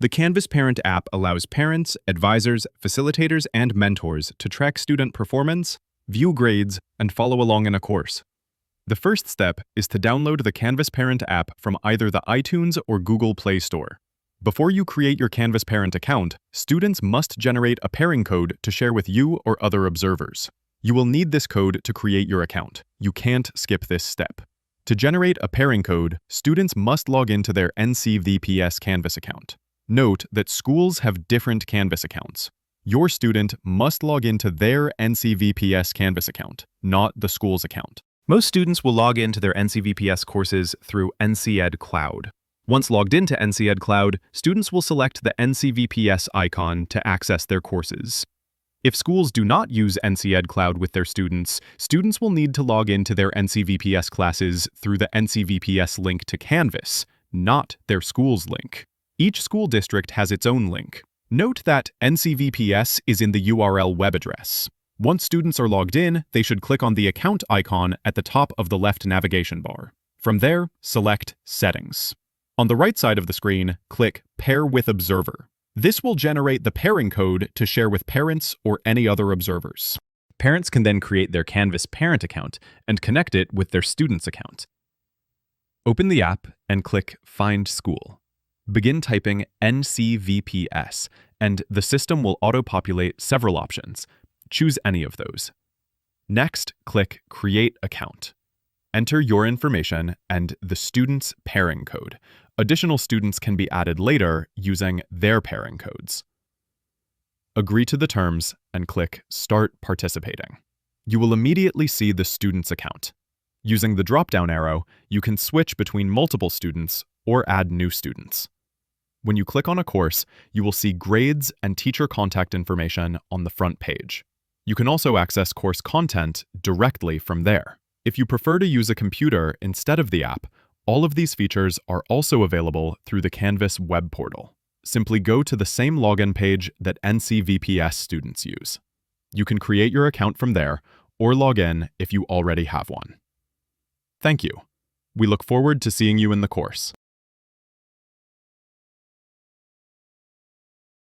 The Canvas Parent app allows parents, advisors, facilitators, and mentors to track student performance, view grades, and follow along in a course. The first step is to download the Canvas Parent app from either the iTunes or Google Play Store. Before you create your Canvas Parent account, students must generate a pairing code to share with you or other observers. You will need this code to create your account. You can't skip this step. To generate a pairing code, students must log into their NCVPS Canvas account. Note that schools have different Canvas accounts. Your student must log into their NCVPS Canvas account, not the school's account. Most students will log into their NCVPS courses through NCEd Cloud. Once logged into NCEd Cloud, students will select the NCVPS icon to access their courses. If schools do not use NCEd Cloud with their students, students will need to log into their NCVPS classes through the NCVPS link to Canvas, not their school's link. Each school district has its own link. Note that NCVPS is in the URL web address. Once students are logged in, they should click on the account icon at the top of the left navigation bar. From there, select Settings. On the right side of the screen, click Pair with Observer. This will generate the pairing code to share with parents or any other observers. Parents can then create their Canvas Parent account and connect it with their student's account. Open the app and click Find School. Begin typing NCVPS, and the system will auto-populate several options. Choose any of those. Next, click Create Account. Enter your information and the student's pairing code. Additional students can be added later using their pairing codes. Agree to the terms and click Start Participating. You will immediately see the student's account. Using the drop-down arrow, you can switch between multiple students or add new students. When you click on a course, you will see grades and teacher contact information on the front page. You can also access course content directly from there. If you prefer to use a computer instead of the app, all of these features are also available through the Canvas web portal. Simply go to the same login page that NCVPS students use. You can create your account from there or log in if you already have one. Thank you. We look forward to seeing you in the course.